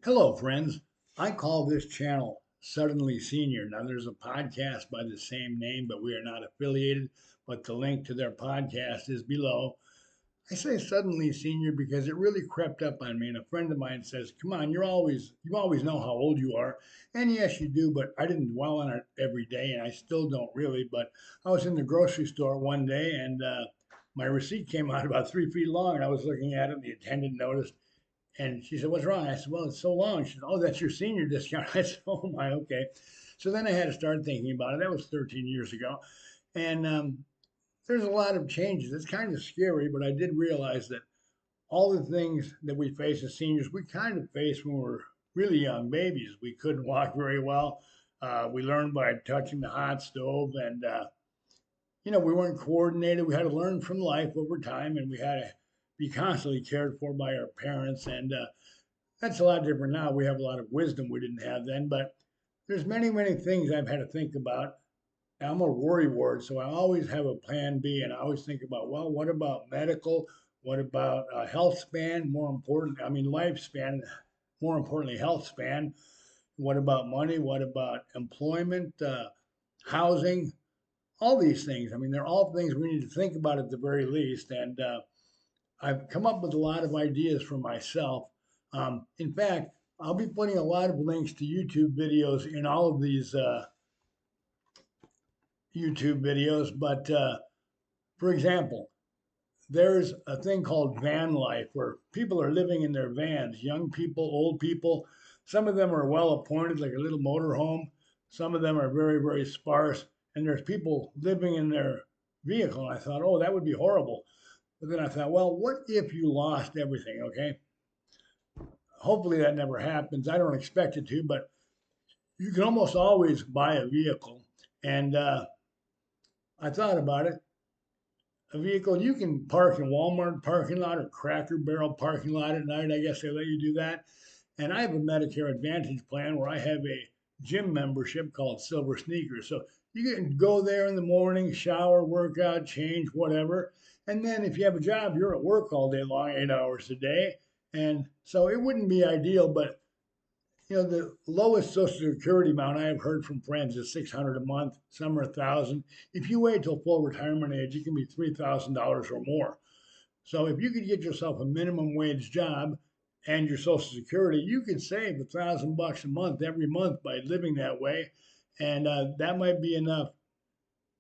Hello, friends. I call this channel Suddenly Senior. Now, there's a podcast by the same name, but we are not affiliated. But the link to their podcast is below. I say Suddenly Senior because it really crept up on me. And a friend of mine says, "Come on, you always know how old you are." And yes, you do, but I didn't dwell on it every day, and I still don't really. But I was in the grocery store one day, and my receipt came out about 3 feet long, and I was looking at it, and the attendant noticed. And she said, "What's wrong?" I said, "Well, it's so long." She said, "Oh, that's your senior discount." I said, "Oh my, okay." So then I had to start thinking about it. That was 13 years ago. And there's a lot of changes. It's kind of scary, but I did realize that all the things that we face as seniors, we kind of faced when we were really young babies. We couldn't walk very well. We learned by touching the hot stove, and we weren't coordinated. We had to learn from life over time, and we had to be constantly cared for by our parents. And that's a lot different now. We have a lot of wisdom we didn't have then, but there's many, many things I've had to think about. I'm a worry ward, so I always have a plan B, and I always think about, well, what about medical? What about health span? More important, I mean, lifespan. More importantly, health span. What about money? What about employment, housing? All these things. I mean, they're all things we need to think about at the very least. And I've come up with a lot of ideas for myself. In fact, I'll be putting a lot of links to YouTube videos in all of these YouTube videos. But for example, there's a thing called van life where people are living in their vans, young people, old people. Some of them are well appointed, like a little motor home. Some of them are very, very sparse. And there's people living in their vehicle. And I thought, oh, that would be horrible. But then I thought, well, what if you lost everything? Okay. Hopefully that never happens. I don't expect it to, but you can almost always buy a vehicle. And I thought about it. A vehicle you can park in Walmart parking lot or Cracker Barrel parking lot at night. I guess they let you do that. And I have a Medicare Advantage plan where I have a gym membership called Silver Sneakers. So you can go there in the morning, shower, work out, change, whatever. And then if you have a job, you're at work all day long, 8 hours a day. And so it wouldn't be ideal, but the lowest Social Security amount I have heard from friends is 600 a month. Some are 1,000. If you wait till full retirement age, it can be $3,000 or more. So if you could get yourself a minimum wage job and your Social Security, you could save $1,000 a month every month by living that way, and that might be enough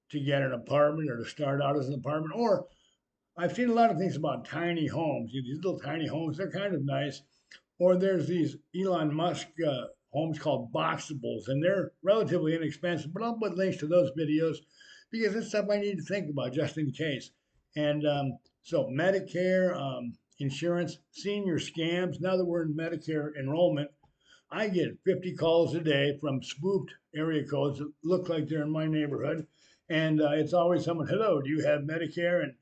to get an apartment or to start out as an apartment. Or I've seen a lot of things about tiny homes. These little tiny homes, they're kind of nice. Or there's these Elon Musk homes called boxables, and they're relatively inexpensive, but I'll put links to those videos because it's stuff I need to think about just in case. And so Medicare, insurance, senior scams. Now that we're in Medicare enrollment, I get 50 calls a day from spoofed area codes that look like they're in my neighborhood. And it's always someone, "Hello, do you have Medicare?" And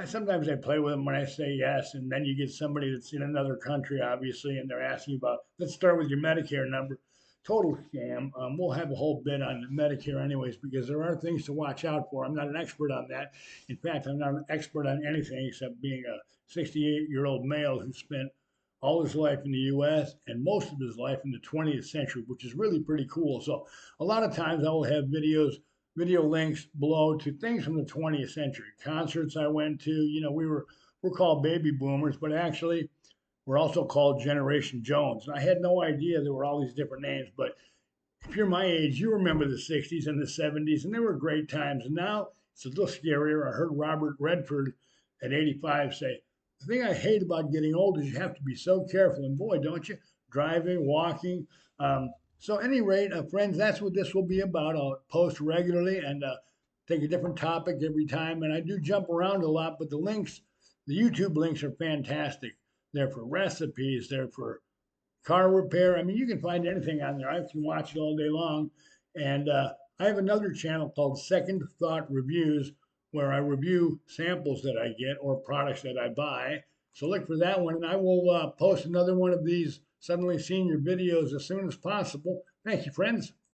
sometimes I play with them when I say yes, and then you get somebody that's in another country, obviously, and they're asking about, let's start with your Medicare number. Total scam. We'll have a whole bit on Medicare, anyways, because there are things to watch out for. I'm not an expert on that. In fact, I'm not an expert on anything except being a 68-year-old male who spent all his life in the US and most of his life in the 20th century, which is really pretty cool. So, a lot of times I will have video links below to things from the 20th century, concerts I went to. We're called baby boomers, but actually we're also called Generation Jones. And I had no idea there were all these different names, but if you're my age, you remember the 60s and the 70s, and they were great times. And now it's a little scarier. I heard Robert Redford at 85 say, "The thing I hate about getting old is you have to be so careful." And boy, don't you? Driving, walking. So, at any rate, friends, that's what this will be about. I'll post regularly and take a different topic every time. And I do jump around a lot, but the YouTube links are fantastic. They're for recipes, they're for car repair. I mean, you can find anything on there. I can watch it all day long. And I have another channel called Second Thought Reviews where I review samples that I get or products that I buy. So look for that one, and I will post another one of these Suddenly Senior videos as soon as possible. Thank you, friends.